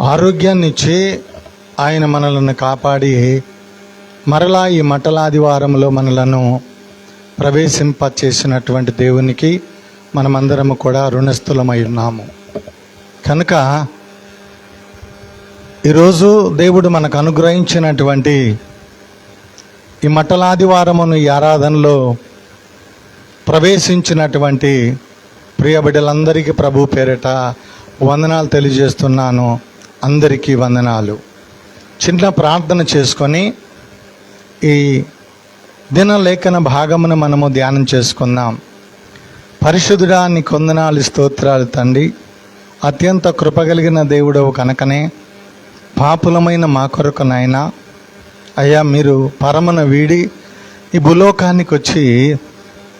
ఆరోగ్యాన్ని ఇచ్చి ఆయన మనలను కాపాడి మరలా ఈ మట్టలాదివారంలో మనలను ప్రవేశింపచేసినటువంటి దేవునికి మనమందరము కూడా రుణస్థులమై ఉన్నాము. కనుక ఈరోజు దేవుడు మనకు అనుగ్రహించినటువంటి ఈ మట్టలాదివారమును ఈ ఆరాధనలో ప్రవేశించినటువంటి ప్రియ బిడ్డలందరికీ ప్రభు పేరిట వందనాలు తెలియజేస్తున్నాను. అందరికీ వందనాలు. చిన్న ప్రార్థన చేసుకొని ఈ దినలేఖన భాగమును మనము ధ్యానం చేసుకుందాం. పరిశుద్ధుడా, నీకు వందనాలు, స్తోత్రాలు తండ్రి. అత్యంత కృపగలిగిన దేవుడవు కనుకనే పాపులమైన మా కొరకు నాయనా, అయ్యా మీరు పరమున వీడి ఈ భూలోకానికి వచ్చి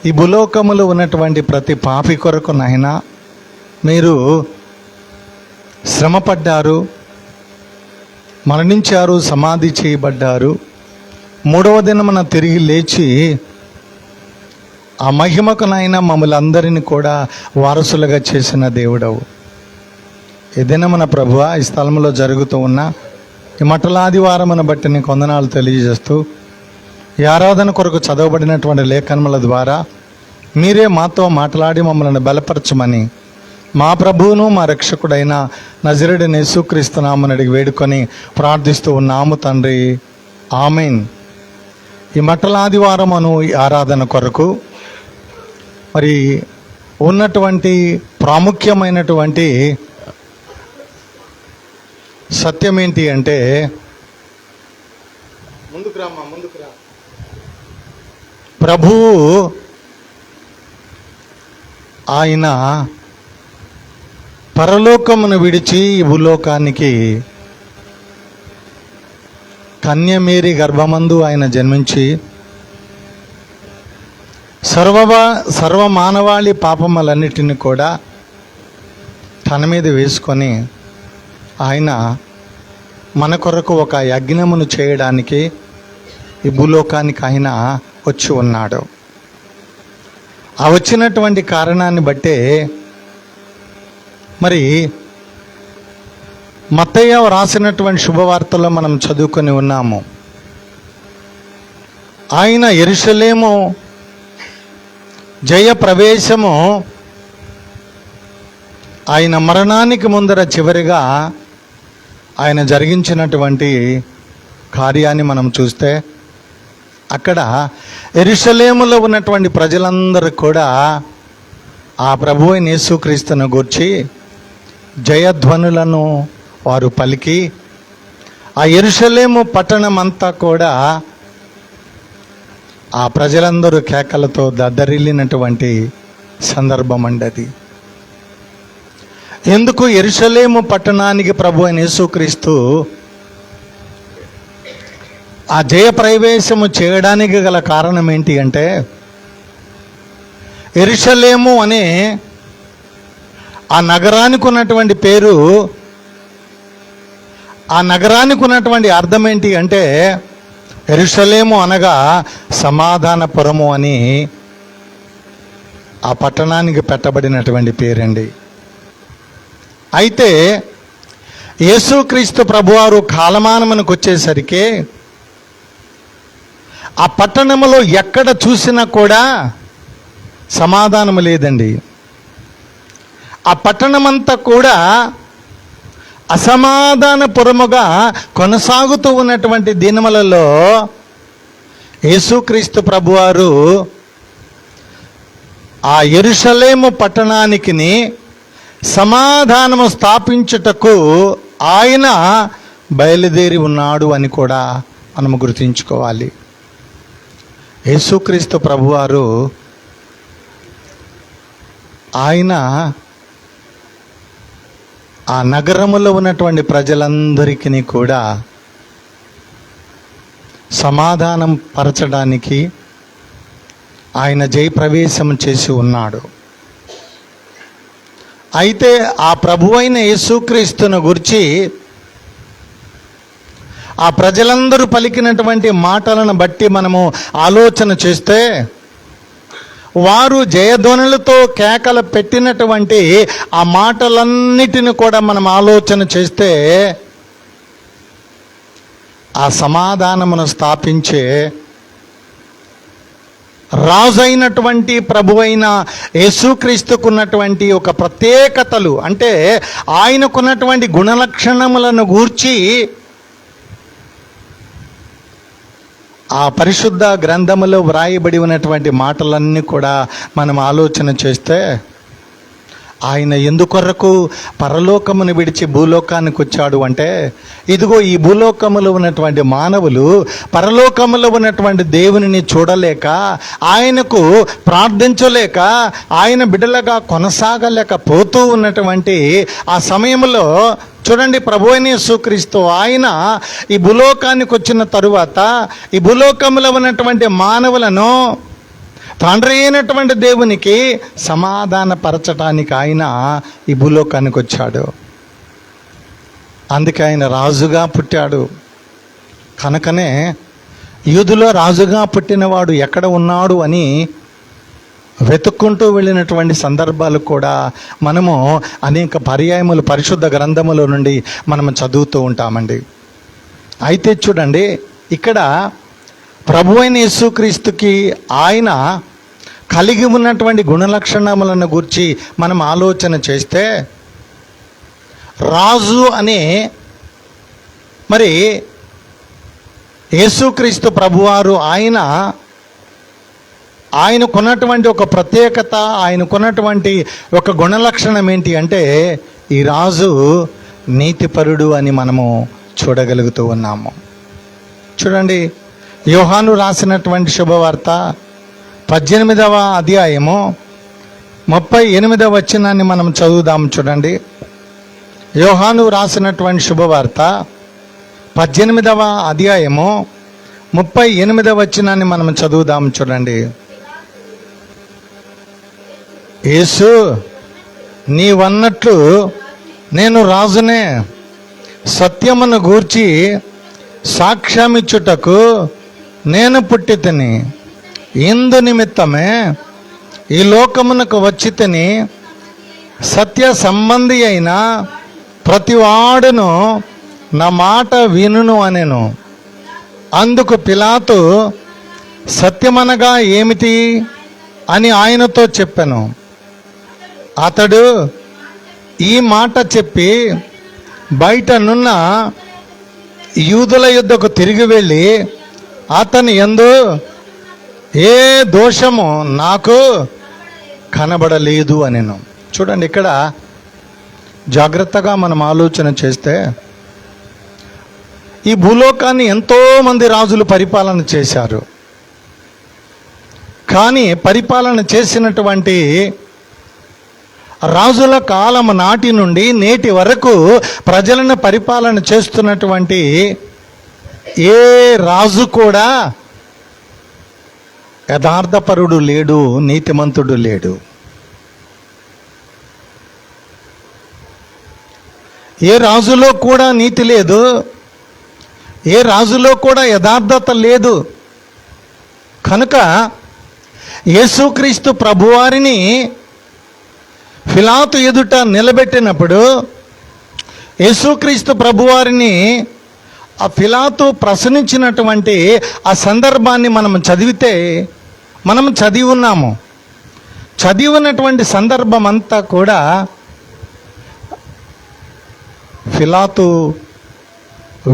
ఈ భూలోకములో ఉన్నటువంటి ప్రతి పాపి కొరకు నాయనా మీరు శ్రమపడ్డారు, మరణించారు, సమాధి చేయబడ్డారు. మూడవ దినమున తిరిగి లేచి ఆ మహిమకు నాయన మమ్మల్ని అందరినీ కూడా వారసులుగా చేసిన దేవుడవు. ఈ దినమున ప్రభువా ఈ స్థలంలో జరుగుతూ ఉన్న ఈ మట్టలాదివారమును బట్టి నీకు వందనాలు తెలియజేస్తూ ఈ ఆరాధన కొరకు చదవబడినటువంటి లేఖనముల ద్వారా మీరే మాతో మాట్లాడి మమ్మల్ని బలపరచమని మా ప్రభువును మా రక్షకుడైన నజరేయుడైన యేసుక్రీస్తు నామమున అడిగి వేడుకొని ప్రార్థిస్తూ ఉన్నాము తండ్రి, ఆమేన్. ఈ మట్టలాదివారమును ఈ ఆరాధన కొరకు మరి ఉన్నటువంటి ప్రాముఖ్యమైనటువంటి సత్యం ఏంటి అంటే, ప్రభువు ఆయన పరలోకమును విడిచి ఈ భూలోకానికి కన్యమేరీ గర్భమందు ఆయన జన్మించి సర్వమానవాళి పాపములన్నిటిని కూడా తన మీద వేసుకొని ఆయన మన కొరకు ఒక యజ్ఞమును చేయడానికి ఈ భూలోకానికి ఆయన వచ్చి ఉన్నాడు. ఆ వచ్చినటువంటి కారణాన్ని బట్టే మరి మత్తయ్య రాసినటువంటి శుభవార్తలో మనం చదువుకొని ఉన్నాము. ఆయన యెరూషలేము జయ ప్రవేశము ఆయన మరణానికి ముందర చివరిగా ఆయన జరిగించినటువంటి కార్యాన్ని మనం చూస్తే అక్కడ యెరూషలేములో ఉన్నటువంటి ప్రజలందరూ కూడా ఆ ప్రభువైన యేసుక్రీస్తును గూర్చి జయధ్వనులను వారు పలికి ఆ యెరూషలేము పట్టణం అంతా కూడా ఆ ప్రజలందరూ కేకలతో దద్దరిల్లినటువంటి సందర్భం అండి అది. ఎందుకు యెరూషలేము పట్టణానికి ప్రభు అయిన యేసుక్రీస్తు ఆ జయ ప్రవేశము చేయడానికి గల కారణం ఏంటి అంటే, యెరూషలేము అనే ఆ నగరానికి ఉన్నటువంటి పేరు, ఆ నగరానికి ఉన్నటువంటి అర్థం ఏంటి అంటే, యెరూషలేము అనగా సమాధానపురము అని ఆ పట్టణానికి పెట్టబడినటువంటి పేరండి. అయితే యేసుక్రీస్తు ప్రభువారు కాలమానమునకు వచ్చేసరికి ఆ పట్టణంలో ఎక్కడ చూసినా కూడా సమాధానము లేదండి. ఆ పట్టణమంతా కూడా అసమాధానపురముగా కొనసాగుతూ ఉన్నటువంటి దినములలో యేసుక్రీస్తు ప్రభువారు ఆ యెరూషలేము పట్టణానికి సమాధానము స్థాపించుటకు ఆయన బయలుదేరి ఉన్నాడు అని కూడా మనము గుర్తుంచుకోవాలి. యేసుక్రీస్తు ప్రభువారు ఆయన ఆ నగరములో ఉన్నటువంటి ప్రజలందరికీ కూడా సమాధానం పరచడానికి ఆయన జయప్రవేశం చేసి ఉన్నాడు. అయితే ఆ ప్రభువైన యేసుక్రీస్తును గురించి ఆ ప్రజలందరూ పలికినటువంటి మాటలను బట్టి మనము ఆలోచన చేస్తే వారు జయధ్వనులతో కేకలు పెట్టినటువంటి ఆ మాటలన్నిటిని కూడా మనం ఆలోచన చేస్తే ఆ సమాధానమును స్థాపించే రాజైనటువంటి ప్రభువైన యేసుక్రీస్తుకున్నటువంటి ఒక ప్రత్యేకతలు, అంటే ఆయనకున్నటువంటి గుణలక్షణములను గూర్చి ఆ పరిశుద్ధ గ్రంథములో వ్రాయబడి ఉన్నటువంటి మాటలన్నీ కూడా మనం ఆలోచన చేస్తే, ఆయన ఎందుకొరకు పరలోకమును విడిచి భూలోకానికి వచ్చాడు అంటే, ఇదిగో ఈ భూలోకములో ఉన్నటువంటి మానవులు పరలోకములో ఉన్నటువంటి దేవునిని చూడలేక, ఆయనకు ప్రార్థించలేక, ఆయన బిడ్డలుగా కొనసాగలేకపోతూ ఉన్నటువంటి ఆ సమయంలో చూడండి, ప్రభువైన యేసుక్రీస్తు ఆయన ఈ భూలోకానికి వచ్చిన తరువాత ఈ భూలోకంలో ఉన్నటువంటి మానవులను తండ్రి అయినటువంటి దేవునికి సమాధానపరచటానికి ఆయన ఈ భూలోకానికి వచ్చాడు. అందుకే ఆయన రాజుగా పుట్టాడు. కనుకనే యూదులో రాజుగా పుట్టినవాడు ఎక్కడ ఉన్నాడు అని వెతుక్కుంటూ వెళ్ళినటువంటి సందర్భాలు కూడా మనము అనేక పర్యాయములు పరిశుద్ధ గ్రంథముల నుండి మనము చదువుతూ ఉంటామండి. అయితే చూడండి, ఇక్కడ ప్రభువైన యేసుక్రీస్తుకి ఆయన కలిగి ఉన్నటువంటి గుణలక్షణములను గురించి మనం ఆలోచన చేస్తే, రాజు అనే మరి యేసుక్రీస్తు ప్రభువారు ఆయనకున్నటువంటి ఒక ప్రత్యేకత, ఆయనకున్నటువంటి ఒక గుణలక్షణం ఏంటి అంటే, ఈ రాజు నీతిపరుడు అని మనము చూడగలుగుతూ ఉన్నాము. చూడండి, యోహాను రాసినటువంటి శుభవార్త 18వ అధ్యాయము 38వ వచనాన్ని మనం చదువుదాం. చూడండి, యోహాను రాసినటువంటి శుభవార్త 18వ అధ్యాయము 38వ వచనాన్ని మనం చదువుదాం. చూడండి, యేసు, నీవన్నట్లు నేను రాజునే, సత్యమును గూర్చి సాక్ష్యమిచ్చుటకు నేను పుట్టితిని, ఇందు నిమిత్తమే ఈ లోకమునకు వచ్చితిని, సత్య సంబంధి అయిన ప్రతివాడును నా మాట వినును అనెను. అందుకు పిలాతు, సత్యమనగా ఏమిటి అని ఆయనతో చెప్పెను. అతడు ఈ మాట చెప్పి బయటనున్న యూదుల యుద్ధకు తిరిగి వెళ్ళి, అతని యందు ఏ దోషము నాకు కనబడలేదు అనెను. చూడండి, ఇక్కడ జాగ్రత్తగా మనం ఆలోచన చేస్తే, ఈ భూలోకాన్ని ఎంతోమంది రాజులు పరిపాలన చేశారు. కానీ పరిపాలన చేసినటువంటి రాజుల కాలం నాటి నుండి నేటి వరకు ప్రజలను పరిపాలన చేస్తున్నటువంటి ఏ రాజు కూడా యథార్థపరుడు లేడు, నీతిమంతుడు లేడు. ఏ రాజులో కూడా నీతి లేదు, ఏ రాజులో కూడా యథార్థత లేదు. కనుక యేసుక్రీస్తు ప్రభువారిని పిలాతు ఎదుట నిలబెట్టినప్పుడు, యేసుక్రీస్తు ప్రభువారిని ఆ పిలాతు ప్రశ్నించినటువంటి ఆ సందర్భాన్ని మనం చదివితే, మనం చదివి ఉన్నాము. చదివి ఉన్నటువంటి సందర్భం అంతా కూడా పిలాతు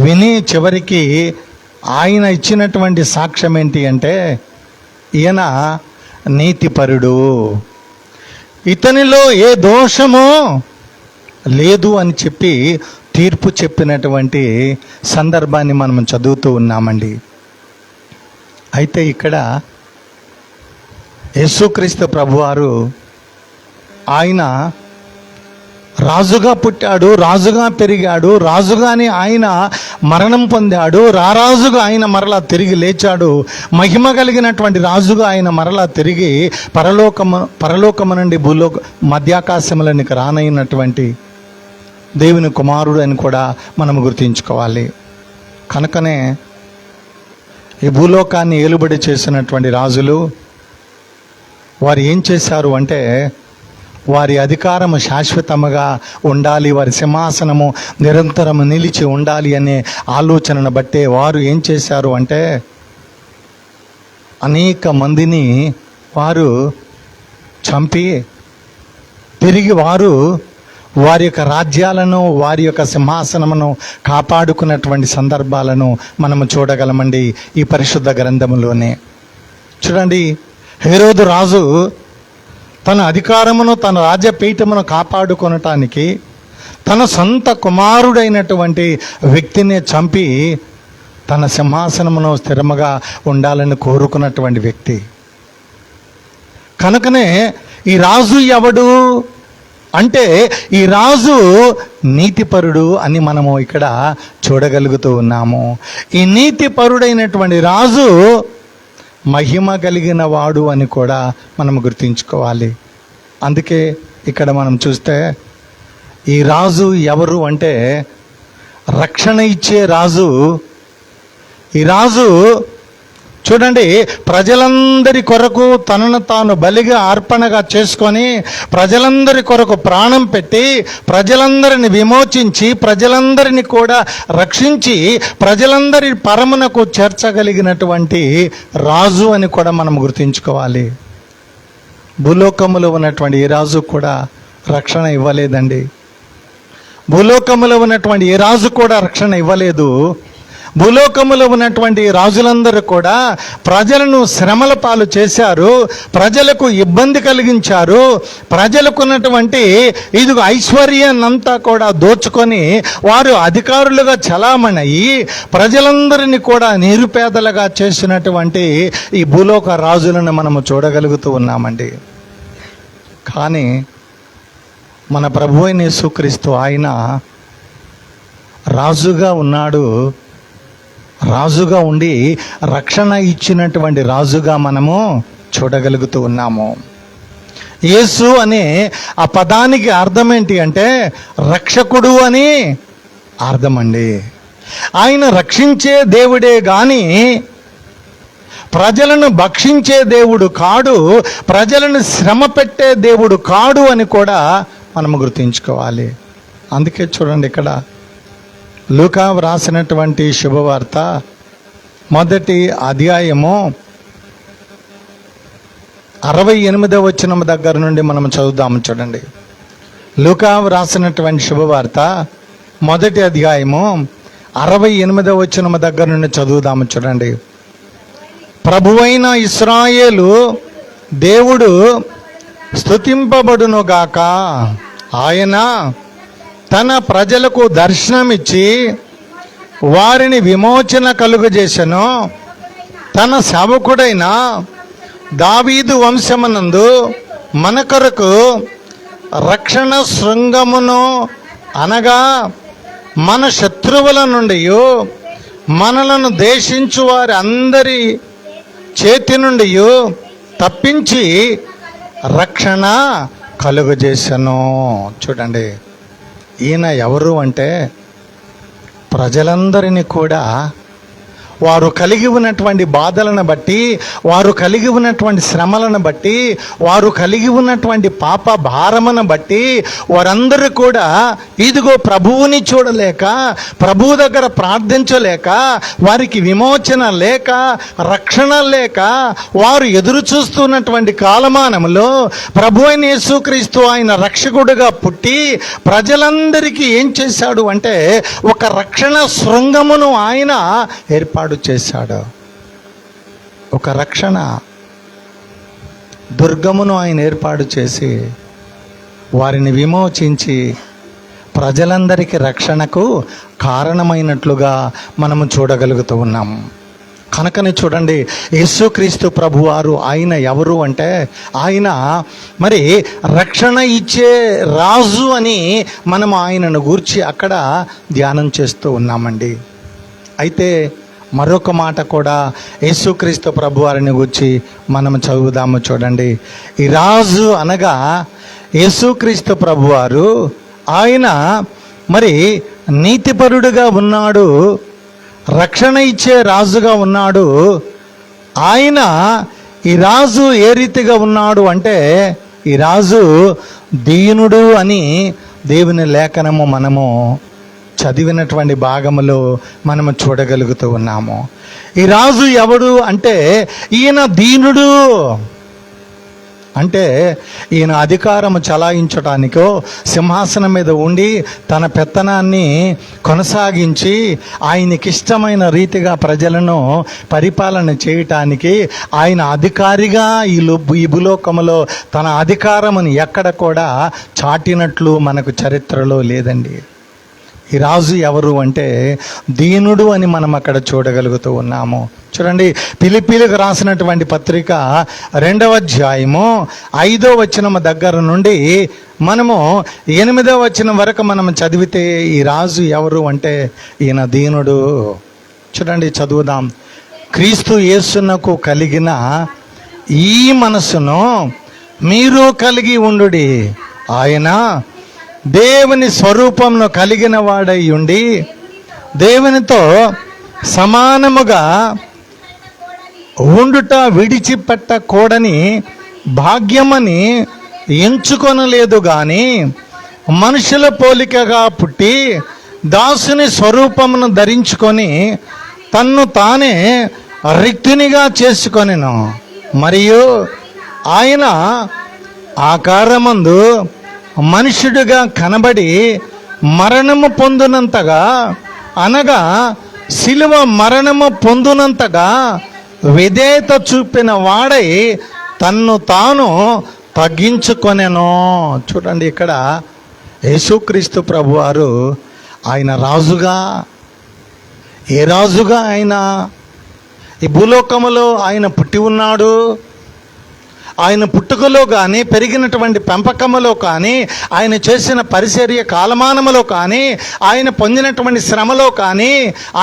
విని చివరికి ఆయన ఇచ్చినటువంటి సాక్ష్యం ఏంటి అంటే, ఈయన నీతిపరుడు, ఇతనిలో ఏ దోషము లేదు అని చెప్పి తీర్పు చెప్పినటువంటి సందర్భాన్ని మనం చదువుతూ ఉన్నామండి. అయితే ఇక్కడ యేసుక్రీస్తు ప్రభువారు ఆయన రాజుగా పుట్టాడు, రాజుగా పెరిగాడు, రాజుగానే ఆయన మరణం పొందాడు, రారాజుగా ఆయన మరలా తిరిగి లేచాడు, మహిమ కలిగినటువంటి రాజుగా ఆయన మరలా తిరిగి పరలోకము నుండి మధ్యాకాశములనికి రానైనటువంటి దేవుని కుమారుడు అని కూడా మనం గుర్తించుకోవాలి. కనుకనే ఈ భూలోకాన్ని ఏలుబడి చేసినటువంటి రాజులు వారు ఏం చేశారు అంటే, వారి అధికారము శాశ్వతముగా ఉండాలి, వారి సింహాసనము నిరంతరము నిలిచి ఉండాలి అనే ఆలోచనను బట్టే వారు ఏం చేశారు అంటే, అనేక మందిని వారు చంపి తిరిగి వారి యొక్క రాజ్యాలను, వారి యొక్క సింహాసనమును కాపాడుకున్నటువంటి సందర్భాలను మనము చూడగలమండి ఈ పరిశుద్ధ గ్రంథములోనే. చూడండి, హేరోదు రాజు తన అధికారమును, తన రాజ్యపీఠమును కాపాడుకొనటానికి తన సొంత కుమారుడైనటువంటి వ్యక్తిని చంపి తన సింహాసనమును స్థిరముగా ఉండాలని కోరుకున్నటువంటి వ్యక్తి. కనుకనే ఈ రాజు ఎవడు అంటే, ఈ రాజు నీతిపరుడు అని మనము ఇక్కడ చూడగలుగుతూ ఉన్నాము. ఈ నీతిపరుడైనటువంటి రాజు మహిమ కలిగిన వాడు అని కూడా మనం గుర్తుంచుకోవాలి. అందుకే ఇక్కడ మనం చూస్తే ఈ రాజు ఎవరు అంటే, రక్షణ ఇచ్చే రాజు. ఈ రాజు చూడండి, ప్రజలందరి కొరకు తనను తాను బలిగా అర్పణగా చేసుకొని, ప్రజలందరి కొరకు ప్రాణం పెట్టి, ప్రజలందరిని విమోచించి, ప్రజలందరిని కూడా రక్షించి, ప్రజలందరి పరమునకు చేర్చగలిగినటువంటి రాజు అని కూడా మనం గుర్తుంచుకోవాలి. భూలోకములో ఉన్నటువంటి ఏ రాజు కూడా రక్షణ ఇవ్వలేదండి. భూలోకములో ఉన్నటువంటి ఏ రాజు కూడా రక్షణ ఇవ్వలేదు. భూలోకములో ఉన్నటువంటి రాజులందరూ కూడా ప్రజలను శ్రమల పాలు చేశారు, ప్రజలకు ఇబ్బంది కలిగించారు, ప్రజలకు ఉన్నటువంటి ఇదిగో ఐశ్వర్యాన్నంతా కూడా దోచుకొని వారు అధికారులుగా చలామణయి ప్రజలందరినీ కూడా నిరుపేదలుగా చేసినటువంటి ఈ భూలోక రాజులను మనము చూడగలుగుతూ ఉన్నామండి. కానీ మన ప్రభు అయిన యేసుక్రీస్తు ఆయన రాజుగా ఉన్నాడు. రాజుగా ఉండి రక్షణ ఇచ్చినటువంటి రాజుగా మనము చూడగలుగుతూ ఉన్నాము. యేసు అనే ఆ పదానికి అర్థం ఏంటి అంటే, రక్షకుడు అని అర్థం అండి. ఆయన రక్షించే దేవుడే గాని ప్రజలను భక్షించే దేవుడు కాడు, ప్రజలను శ్రమ పెట్టే దేవుడు కాడు అని కూడా మనము గుర్తుంచుకోవాలి. అందుకే చూడండి, ఇక్కడ లూకా వ్రాసినటువంటి శుభవార్త 1వ అధ్యాయము 68వ వచనం దగ్గర నుండి మనం చదువుదాము. చూడండి, లూకా వ్రాసినటువంటి శుభవార్త 1వ అధ్యాయము 68వ వచనం దగ్గర నుండి చదువుదాము. చూడండి, ప్రభువైన ఇశ్రాయేలు దేవుడు స్తుతింపబడునుగాక. ఆయన తన ప్రజలకు దర్శనమిచ్చి వారిని విమోచన కలుగజేసెను. తన సేవకుడైన దావీదు వంశమునందు మన కొరకు రక్షణ శృంగమును, అనగా మన శత్రువుల నుండి మనలను దేశించు వారి అందరి చేతి నుండి తప్పించి రక్షణ కలుగజేసెను. చూడండి, ఈయన ఎవరు అంటే, ప్రజలందరినీ కూడా వారు కలిగి ఉన్నటువంటి బాధలను బట్టి, వారు కలిగి ఉన్నటువంటి శ్రమలను బట్టి, వారు కలిగి ఉన్నటువంటి పాప భారమును బట్టి వారందరూ కూడా ఇదిగో ప్రభువుని చూడలేక, ప్రభువు దగ్గర ప్రార్థించలేక, వారికి విమోచన లేక, రక్షణ లేక వారు ఎదురు చూస్తున్నటువంటి కాలమానంలో ప్రభు అయిన యేసుక్రీస్తు ఆయన రక్షకుడుగా పుట్టి ప్రజలందరికీ ఏం చేశాడు అంటే, ఒక రక్షణ శృంగమును ఆయన ఏర్పాటు చేశాడు. ఒక రక్షణ దుర్గమును ఆయన ఏర్పాటు చేసి వారిని విమోచించి ప్రజలందరికీ రక్షణకు కారణమైనట్లుగా మనము చూడగలుగుతూ ఉన్నాము. కనుకనే చూడండి, యేసుక్రీస్తు ప్రభువారు ఆయన ఎవరు అంటే, ఆయన మరి రక్షణ ఇచ్చే రాజు అని మనం ఆయనను గూర్చి అక్కడ ధ్యానం చేస్తూ ఉన్నామండి. అయితే మరొక మాట కూడా యేసుక్రీస్తు ప్రభువారిని గూర్చి మనం చదువుదాము. చూడండి, ఈ రాజు అనగా యేసుక్రీస్తు ప్రభువారు ఆయన మరి నీతిపరుడుగా ఉన్నాడు, రక్షణ ఇచ్చే రాజుగా ఉన్నాడు. ఆయన ఈ రాజు ఏ రీతిగా ఉన్నాడు అంటే, ఈ రాజు దీనుడు అని దేవుని లేఖనము మనము చదివినటువంటి భాగములో మనము చూడగలుగుతూ ఉన్నాము. ఈ రాజు ఎవడు అంటే, ఈయన దీనుడు. అంటే ఈయన అధికారము చలాయించడానికో, సింహాసనం మీద ఉండి తన పెత్తనాన్ని కొనసాగించి ఆయనకిష్టమైన రీతిగా ప్రజలను పరిపాలన చేయటానికి ఆయన అధికారిగా ఈ భూలోకములో తన అధికారమును ఎక్కడ కూడా చాటినట్లు మనకు చరిత్రలో లేదండి. ఈ రాజు ఎవరు అంటే దీనుడు అని మనం అక్కడ చూడగలుగుతూ ఉన్నాము. చూడండి, ఫిలిప్పీలకు రాసినటువంటి పత్రిక 2వ అధ్యాయము 5వ వచనం దగ్గర నుండి మనము 8వ వచనం వరకు మనం చదివితే ఈ రాజు ఎవరు అంటే ఈయన దీనుడు. చూడండి, చదువుదాం. క్రీస్తు యేసునకు కలిగిన ఈ మనసును మీరు కలిగి ఉండుడి. ఆయన దేవుని స్వరూపంను కలిగిన వాడై ఉండి దేవునితో సమానముగా ఉండుట విడిచిపెట్టకూడని భాగ్యమని ఎంచుకొనలేదు గాని, మనుషుల పోలికగా పుట్టి దాసుని స్వరూపమును ధరించుకొని తన్ను తానే రిక్తునిగా చేసుకొనెను. మరియు ఆయన ఆకారమందు మనుషుడిగా కనబడి మరణము పొందునంతగా, అనగా శిలువ మరణము పొందునంతగా విధేయత చూపిన వాడై తన్ను తాను తగ్గించుకొనెను. చూడండి, ఇక్కడ యేసుక్రీస్తు ప్రభువారు ఆయన రాజుగా, ఏ రాజుగా ఆయన ఈ భూలోకములో ఆయన పుట్టి ఉన్నాడు. ఆయన పుట్టుకలో కానీ, పెరిగినటువంటి పెంపకములో కానీ, ఆయన చేసిన పరిచర్య కాలమానములో కానీ, ఆయన పొందినటువంటి శ్రమలో కానీ,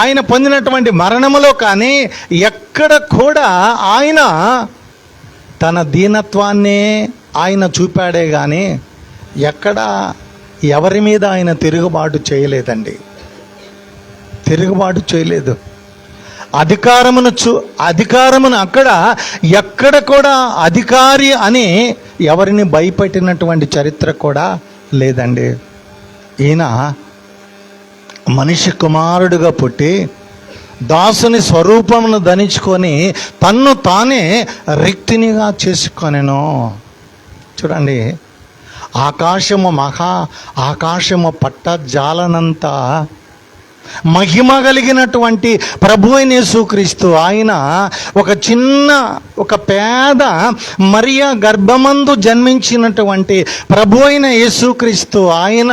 ఆయన పొందినటువంటి మరణములో కానీ ఎక్కడ కూడా ఆయన తన దీనత్వాన్నే ఆయన చూపాడే కానీ ఎక్కడ ఎవరి మీద ఆయన తిరుగుబాటు చేయలేదండి. తిరుగుబాటు చేయలేదు. అధికారమును అక్కడ ఎక్కడ కూడా అధికారి అని ఎవరిని భయపెట్టినటువంటి చరిత్ర కూడా లేదండి. ఈయన మనిషి కుమారుడుగా పుట్టి దాసుని స్వరూపమును ధరించుకొని తన్ను తానే రిక్తినిగా చేసుకొనెను. చూడండి, ఆకాశము పట్టజాలనంత మహిమ కలిగినటువంటి ప్రభు అయిన యేసుక్రీస్తు ఆయన ఒక పేద మరియ గర్భమందు జన్మించినటువంటి ప్రభు అయిన యేసుక్రీస్తు ఆయన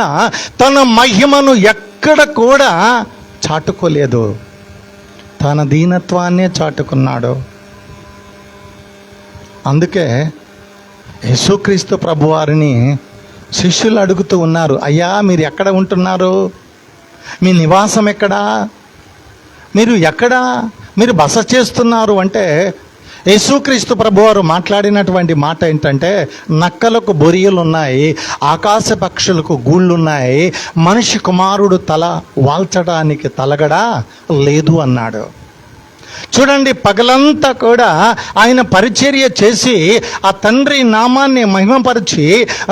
తన మహిమను ఎక్కడ కూడా చాటుకోలేదు. తన దీనత్వాన్నే చాటుకున్నాడు. అందుకే యేసుక్రీస్తు ప్రభువారిని శిష్యులు అడుగుతూ ఉన్నారు, అయ్యా మీరు ఎక్కడ ఉంటున్నారు? మీ నివాసం ఎక్కడా? మీరు బస చేస్తున్నారు అంటే యేసుక్రీస్తు ప్రభువారు మాట్లాడినటువంటి మాట ఏంటంటే, నక్కలకు బొరియలు ఉన్నాయి, ఆకాశ పక్షులకు గూళ్ళు ఉన్నాయి, మనిషి కుమారుడు తల వాల్చడానికి తలగడా లేదు అన్నాడు. చూడండి, పగలంతా కూడా ఆయన పరిచర్య చేసి ఆ తండ్రి నామాన్ని మహిమపరిచి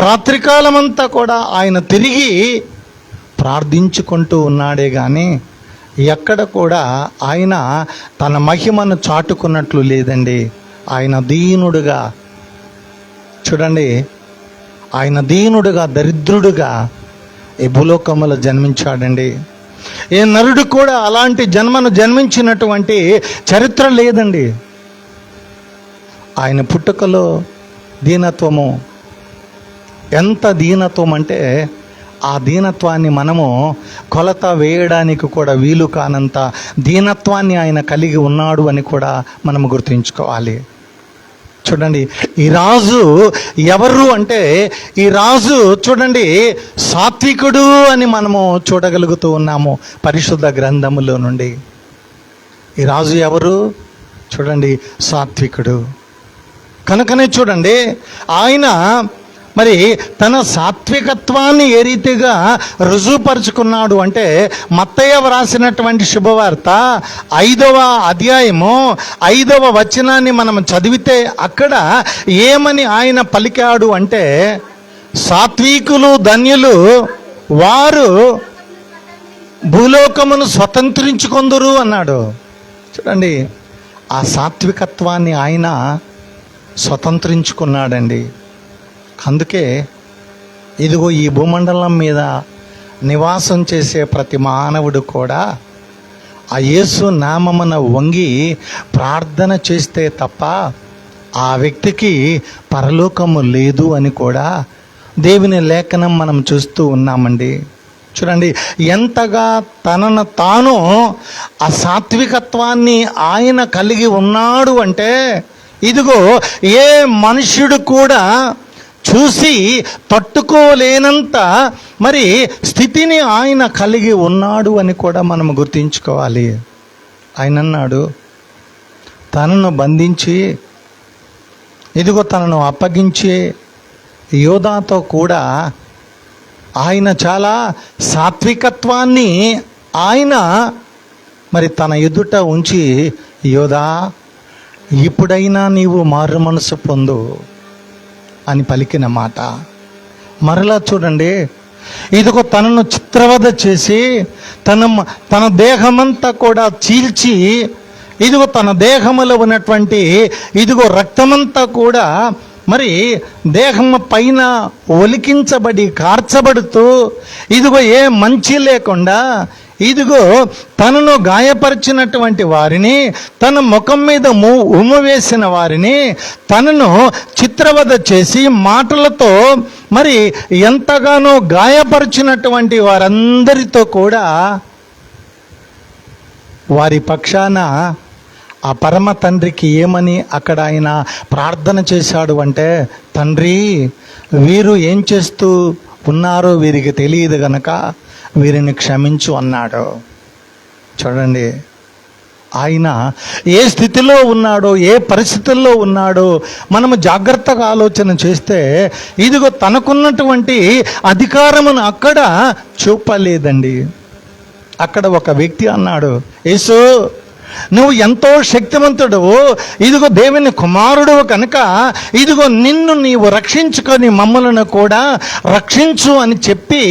రాత్రికాలమంతా కూడా ఆయన తిరిగి ప్రార్థించుకుంటూ ఉన్నాడే కానీ ఎక్కడ కూడా ఆయన తన మహిమను చాటుకున్నట్లు లేదండి. ఆయన దీనుడుగా, చూడండి, ఆయన దీనుడుగా, దరిద్రుడుగా ఈ భూలోకములో జన్మించాడండి. ఏ నరుడు కూడా అలాంటి జన్మను జన్మించినటువంటి చరిత్ర లేదండి. ఆయన పుట్టుకలో దీనత్వము, ఎంత దీనత్వం అంటే ఆ దీనత్వాన్ని మనము కొలత వేయడానికి కూడా వీలు కానంత దీనత్వాన్ని ఆయన కలిగి ఉన్నాడు అని కూడా మనము గుర్తుంచుకోవాలి. చూడండి, ఈ రాజు ఎవరు అంటే, ఈ రాజు చూడండి సాత్వికుడు అని మనము చూడగలుగుతూ ఉన్నాము పరిశుద్ధ గ్రంథములో నుండి. ఈ రాజు ఎవరు? చూడండి, సాత్వికుడు. కనుకనే చూడండి, ఆయన మరి తన సాత్వికత్వాన్ని ఏ రీతిగా రుజువుపరుచుకున్నాడు అంటే, మత్తయ్య వ్రాసినటువంటి శుభవార్త 5వ అధ్యాయము 5వ వచనాన్ని మనం చదివితే అక్కడ ఏమని ఆయన పలికాడు అంటే, సాత్వికులు ధన్యులు, వారు భూలోకమును స్వతంత్రించుకొందురు అన్నాడు. చూడండి, ఆ సాత్వికత్వాన్ని ఆయన స్వతంత్రించుకున్నాడండి. అందుకే ఇదిగో ఈ భూమండలం మీద నివాసం చేసే ప్రతి మానవుడు కూడా ఆ యేసు నామమున వంగి ప్రార్థన చేస్తే తప్ప ఆ వ్యక్తికి పరలోకము లేదు అని కూడా దేవుని లేఖనం మనం చూస్తూ ఉన్నామండి. చూడండి, ఎంతగా తనను తాను ఆ సాత్వికత్వాన్ని ఆయన కలిగి ఉన్నాడు అంటే, ఇదిగో ఏ మనుష్యుడు కూడా చూసి తట్టుకోలేనంత మరి స్థితిని ఆయన కలిగి ఉన్నాడు అని కూడా మనం గుర్తించుకోవాలి. ఆయన అన్నాడు, తనను బంధించి ఇదిగో తనను అప్పగించి యోధాతో కూడా ఆయన చాలా సాత్వికత్వాన్ని ఆయన మరి తన ఎదుట ఉంచి, యోధా ఇప్పుడైనా నీవు మారు మనసు పొందు అని పలికిన మాట. మరలా చూడండి, ఇదిగో తనను చిత్రవధ చేసి తన దేహమంతా కూడా చీల్చి, ఇదిగో తన దేహములో ఉన్నటువంటి ఇదిగో రక్తమంతా కూడా మరి దేహం పైన ఒలికించబడి కార్చబడుతూ, ఇదిగో ఏ మంచి లేకుండా ఇదిగో తనను గాయపరిచినటువంటి వారిని, తన ముఖం మీద ఉమ్ము వేసిన వారిని, తనను చిత్రవధ చేసి మాటలతో మరి ఎంతగానో గాయపరిచినటువంటి వారందరితో కూడా వారి పక్షాన ఆ పరమ తండ్రికి ఏమని అక్కడ ఆయన ప్రార్థన చేశాడు అంటే, తండ్రి వీరు ఏం చేస్తూ ఉన్నారో వీరికి తెలియదు గనక వీరిని క్షమించు అన్నాడు. చూడండి, ఆయన ఏ స్థితిలో ఉన్నాడో, ఏ పరిస్థితుల్లో ఉన్నాడో మనము జాగ్రత్తగా ఆలోచన చేస్తే, ఇదిగో తనకున్నటువంటి అధికారమును అక్కడ చూపలేదండి. అక్కడ ఒక వ్యక్తి అన్నాడు, యేసు నువ్వు ఎంతో శక్తివంతుడు, ఇదిగో దేవుని కుమారుడు కనుక ఇదిగో నిన్ను నీవు రక్షించుకొని మమ్మలను కూడా రక్షించు అని చెప్పి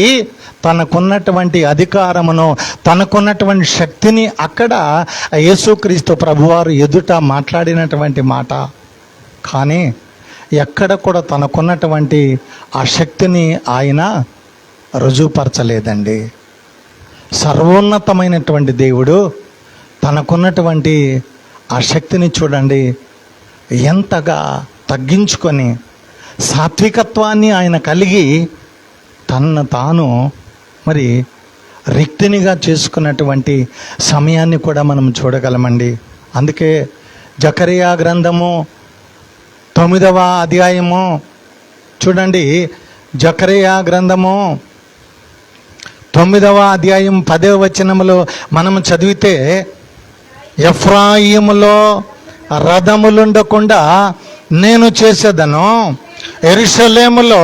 తనకున్నటువంటి అధికారమును, తనకున్నటువంటి శక్తిని అక్కడ యేసుక్రీస్తు ప్రభువారు ఎదుట మాట్లాడినటువంటి మాట. కానీ ఎక్కడ కూడా తనకున్నటువంటి ఆ శక్తిని ఆయన రుజువుపరచలేదండి. సర్వోన్నతమైనటువంటి దేవుడు తనకున్నటువంటి ఆ శక్తిని చూడండి ఎంతగా తగ్గించుకొని సాత్వికత్వాన్ని ఆయన కలిగి తనను తాను మరి రిక్తినిగా చేసుకున్నటువంటి సమయాన్ని కూడా మనం చూడగలమండి. అందుకే జకరియా గ్రంథము 9వ అధ్యాయము చూడండి, జకరియా గ్రంథము 9వ అధ్యాయం 10వ వచనములో మనం చదివితే, ఎఫ్రాయిములో రథములుండకుండా నేను చేసేదను, యెరూషలేములో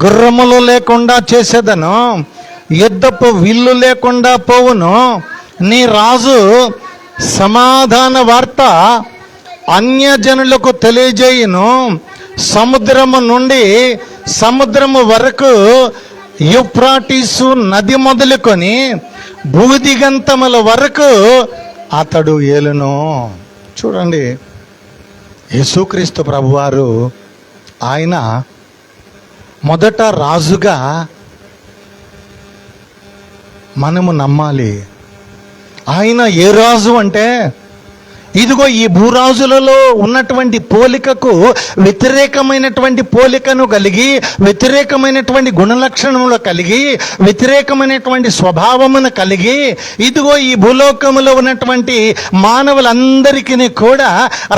గుర్రములు లేకుండా చేసేదను, యుద్ధపు విల్లు లేకుండా పోవును, నీ రాజు సమాధాన వార్త అన్యజనులకు తెలియజేయును, సముద్రము నుండి సముద్రము వరకు యూఫ్రాటీసు నది మొదలుకొని భూదిగంతముల వరకు అతడు ఏలును. చూడండి, యేసుక్రీస్తు ప్రభువారు ఆయన మొదట రాజుగా మనము నమ్మాలి. ఆయన ఏ రాజు అంటే, ఇదిగో ఈ భూరాజులలో ఉన్నటువంటి పోలికకు వ్యతిరేకమైనటువంటి పోలికను కలిగి, వ్యతిరేకమైనటువంటి గుణలక్షణములు కలిగి, వ్యతిరేకమైనటువంటి స్వభావమును కలిగి, ఇదిగో ఈ భూలోకములో ఉన్నటువంటి మానవులందరికీ కూడా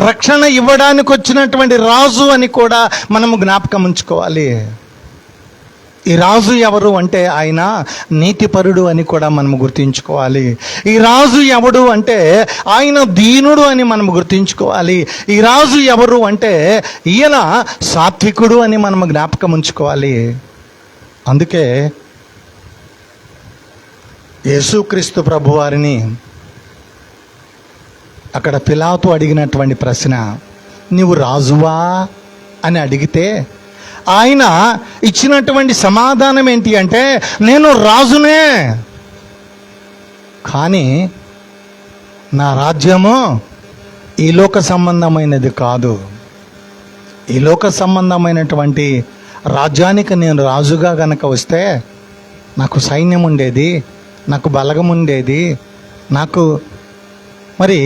రక్షణ ఇవ్వడానికి వచ్చినటువంటి రాజు అని కూడా మనము జ్ఞాపకం ఉంచుకోవాలి. ఈ రాజు ఎవరు అంటే ఆయన నీతిపరుడు అని కూడా మనం గుర్తించుకోవాలి. ఈ రాజు ఎవడు అంటే ఆయన దీనుడు అని మనం గుర్తించుకోవాలి. ఈ రాజు ఎవరు అంటే ఈయన సాత్వికుడు అని మనం జ్ఞాపకం ఉంచుకోవాలి. అందుకే యేసుక్రీస్తు ప్రభువారిని అక్కడ పిలాతు అడిగినటువంటి ప్రశ్న, నీవు రాజువా అని అడిగితే ఆయన ఇచ్చినటువంటి సమాధానం ఏంటి అంటే, నేను రాజునే, కానీ నా రాజ్యము ఈ లోక సంబంధమైనది కాదు. ఈ లోక సంబంధమైనటువంటి రాజ్యానికి నేను రాజుగా గనక వస్తే నాకు సైన్యం ఉండేది, నాకు బలగం ఉండేది, నాకు మరి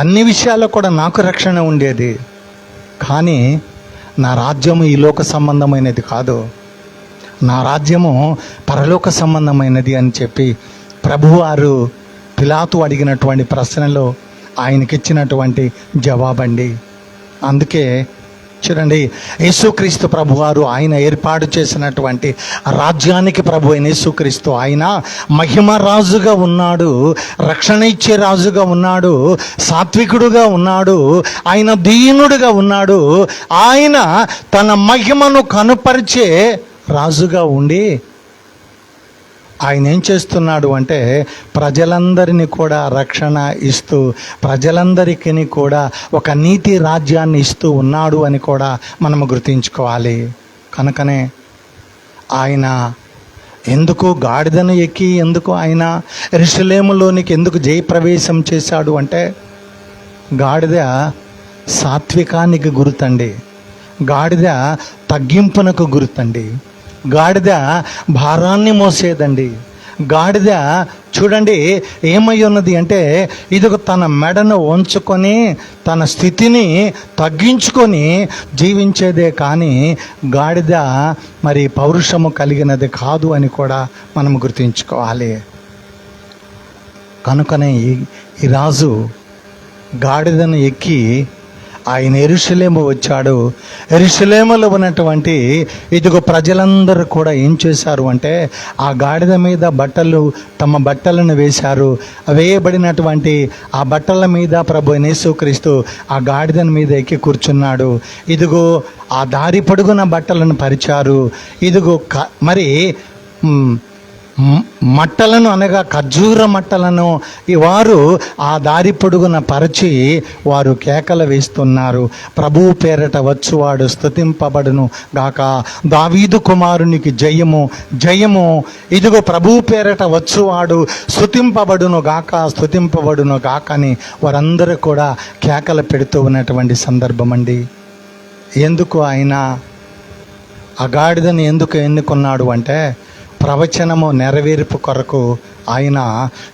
అన్ని విషయాల్లో కూడా నాకు రక్షణ ఉండేది. కానీ నా రాజ్యము ఈ లోక సంబంధమైనది కాదు, నా రాజ్యము పరలోక సంబంధమైనది అని చెప్పి ప్రభువారు పిలాతు అడిగినటువంటి ప్రశ్నలో ఆయనకిచ్చినటువంటి జవాబండి. అందుకే చూడండి, యేసుక్రీస్తు ప్రభువారు ఆయన ఏర్పాటు చేసినటువంటి రాజ్యానికి ప్రభు అయిన యేసుక్రీస్తు ఆయన మహిమ రాజుగా ఉన్నాడు, రక్షణ ఇచ్చే రాజుగా ఉన్నాడు, సాత్వికుడుగా ఉన్నాడు, ఆయన దీనుడుగా ఉన్నాడు. ఆయన తన మహిమను కనుపరిచే రాజుగా ఉండి ఆయన ఏం చేస్తున్నాడు అంటే ప్రజలందరినీ కూడా రక్షణ ఇస్తూ, ప్రజలందరికీ కూడా ఒక నీతి రాజ్యాన్ని ఇస్తూ ఉన్నాడు అని కూడా మనము గుర్తించుకోవాలి. కనుకనే ఆయన ఎందుకు గాడిదను ఎక్కి ఎందుకు ఆయన యెరూషలేములోనికి ఎందుకు జయప్రవేశం చేశాడు అంటే, గాడిద సాత్వికానికి గుర్తండి, గాడిద తగ్గింపునకు గుర్తండి, గాడిద భారాన్ని మోసేదండి. గాడిద చూడండి ఏమై ఉన్నది అంటే, ఇదిగో తన మెడను వంచుకొని తన స్థితిని తగ్గించుకొని జీవించేదే కానీ గాడిద మరి పౌరుషము కలిగినది కాదు అని కూడా మనం గుర్తుంచుకోవాలి. కనుకనే ఈ రాజు గాడిదను ఎక్కి ఆయన యెరూషలేము వచ్చాడు. యెరూషలేములో ఉన్నటువంటి ఇదిగో ప్రజలందరూ కూడా ఏం చేశారు అంటే ఆ గాడిద మీద తమ బట్టలను వేశారు. వేయబడినటువంటి ఆ బట్టల మీద ప్రభు యేసుక్రీస్తు ఆ గాడిద మీద ఎక్కి కూర్చున్నాడు. ఇదిగో ఆ దారి పొడుగున బట్టలను పరిచారు. ఇదిగో మరి మట్టలను అనగా ఖర్జూర మట్టలను వారు ఆ దారి పొడుగున పరిచి వారు కేకలు వేస్తున్నారు. ప్రభువు పేరట వచ్చువాడు స్తుతింపబడును గాక, దావీదు కుమారునికి జయము జయము. ఇదిగో ప్రభువు పేరట వచ్చువాడు స్తుతింపబడును గాక, స్తుతింపబడును గాక అని వారందరూ కూడా కేకలు పెడుతూ ఉన్నటువంటి సందర్భం అండి. ఎందుకు ఆయన ఆ గాడిదని ఎందుకు ఎన్నుకున్నాడు అంటే ప్రవచనము నెరవేర్పు కొరకు ఆయన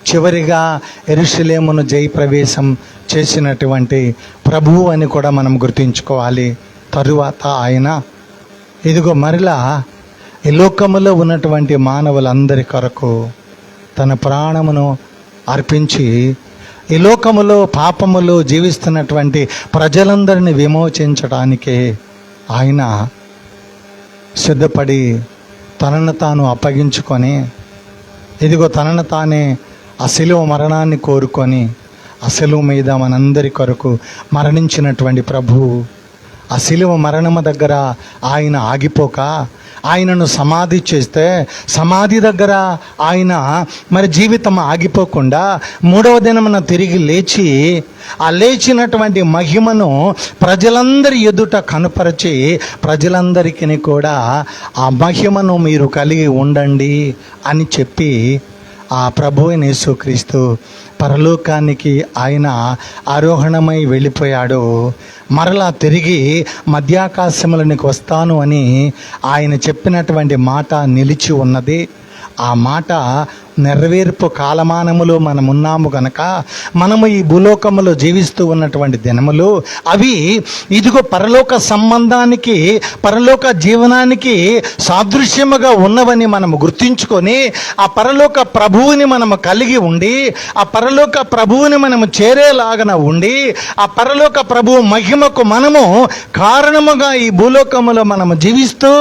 చివరిగా యెరూషలేమును జయప్రవేశం చేసినటువంటి ప్రభువు అని కూడా మనం గుర్తుంచుకోవాలి. తరువాత ఆయన ఇదిగో మరలా ఈ లోకములో ఉన్నటువంటి మానవులందరి కొరకు తన ప్రాణమును అర్పించి ఈ లోకములో పాపములో జీవిస్తున్నటువంటి ప్రజలందరిని విమోచించడానికే ఆయన సిద్ధపడి తనను తాను అప్పగించుకొని ఇదిగో తనను తానే ఆ శిలువ మరణాన్ని కోరుకొని ఆ శిలువ మీద మనందరి కొరకు మరణించినటువంటి ప్రభువు ఆ శిలువ మరణము దగ్గర ఆయన ఆగిపోక ఆయనను సమాధి చేస్తే సమాధి దగ్గర ఆయన మరి జీవితం ఆగిపోకుండా మూడవ దినమున తిరిగి లేచి ఆ లేచినటువంటి మహిమను ప్రజలందరి ఎదుట కనుపరిచి ప్రజలందరికీ కూడా ఆ మహిమను మీరు కలిగి ఉండండి అని చెప్పి ఆ ప్రభువైన యేసుక్రీస్తు పరలోకానికి ఆయన ఆరోహణమై వెళ్ళిపోయాడు. మరలా తిరిగి మధ్యాకాశములోనికి వస్తాను అని ఆయన చెప్పినటువంటి మాట నిలిచి ఉన్నది. ఆ మాట నెరవేర్పు కాలమానములో మనమున్నాము గనక మనము ఈ భూలోకములో జీవిస్తూ ఉన్నటువంటి దినములు అవి ఇదిగో పరలోక సంబంధానికి, పరలోక జీవనానికి సాదృశ్యముగా ఉన్నవని మనము గుర్తించుకొని ఆ పరలోక ప్రభువుని మనము కలిగి ఉండి, ఆ పరలోక ప్రభువుని మనము చేరేలాగన ఉండి, ఆ పరలోక ప్రభువు మహిమకు మనము కారణముగా ఈ భూలోకములో మనము జీవిస్తూ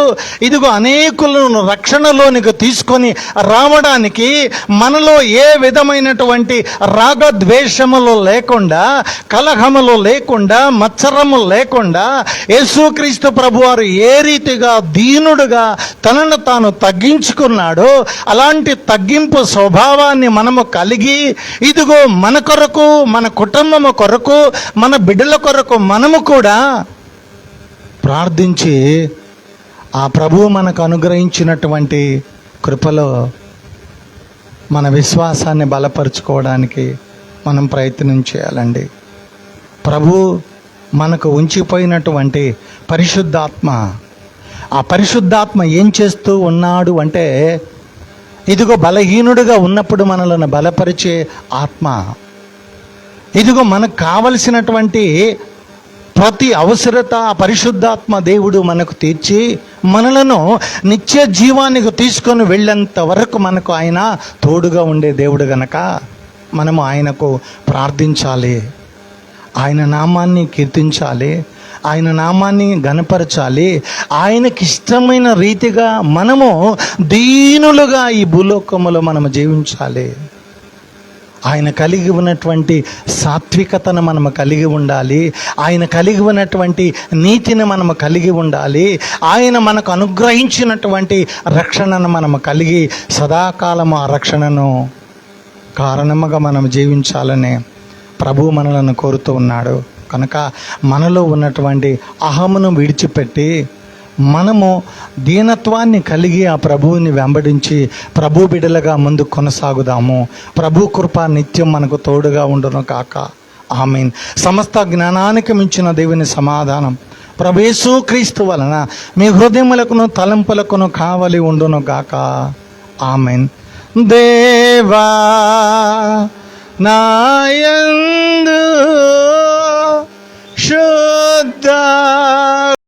ఇదిగో అనేకులను రక్షణలోనికి తీసుకొని రావడానికి మనలో ఏ విధమైనటువంటి రాగద్వేషములు లేకుండా, కలహములు లేకుండా, మత్సరము లేకుండా యేసుక్రీస్తు ప్రభువారు ఏ రీతిగా దీనుడుగా తనను తాను తగ్గించుకున్నాడో అలాంటి తగ్గింపు స్వభావాన్ని మనము కలిగి ఇదిగో మన కొరకు, మన కుటుంబము కొరకు, మన బిడ్డల కొరకు మనము కూడా ప్రార్థించి ఆ ప్రభువు మనకు అనుగ్రహించినటువంటి కృపలో మన విశ్వాసాన్ని బలపరుచుకోవడానికి మనం ప్రయత్నం చేయాలండి. ప్రభు మనకు ఉంచిపోయినటువంటి పరిశుద్ధాత్మ, ఆ పరిశుద్ధాత్మ ఏం చేస్తూ ఉన్నాడు అంటే ఇదిగో బలహీనుడిగా ఉన్నప్పుడు మనలను బలపరిచే ఆత్మ. ఇదిగో మనకు కావలసినటువంటి ప్రతి అవసరత ఆ పరిశుద్ధాత్మ దేవుడు మనకు తీర్చి మనలను నిత్య జీవానికి తీసుకొని వెళ్ళేంత వరకు మనకు ఆయన తోడుగా ఉండే దేవుడు గనక మనము ఆయనకు ప్రార్థించాలి, ఆయన నామాన్ని కీర్తించాలి, ఆయన నామాన్ని ఘనపరచాలి. ఆయనకి ఇష్టమైన రీతిగా మనము దీనులుగా ఈ భూలోకములో మనము జీవించాలి. ఆయన కలిగి ఉన్నటువంటి సాత్వికతను మనము కలిగి ఉండాలి. ఆయన కలిగి ఉన్నటువంటి నీతిని మనము కలిగి ఉండాలి. ఆయన మనకు అనుగ్రహించినటువంటి రక్షణను మనము కలిగి సదాకాలము ఆ రక్షణను కారణముగా మనం జీవించాలని ప్రభువు మనలను కోరుతూ ఉన్నాడు. కనుక మనలో ఉన్నటువంటి అహమును విడిచిపెట్టి మనము దీనత్వాన్ని కలిగి ఆ ప్రభువుని వెంబడించి ప్రభు బిడ్డలుగా ముందు కొనసాగుదాము. ప్రభు కృప నిత్యం మనకు తోడుగా ఉండును కాక. ఆమేన్. సమస్త జ్ఞానానికి మించిన దేవుని సమాధానం ప్రభు యేసుక్రీస్తు వలన మీ హృదయములకును తలంపులకును కావలి ఉండును గాక. ఆమేన్. దేవా నాయందు శుద్ధ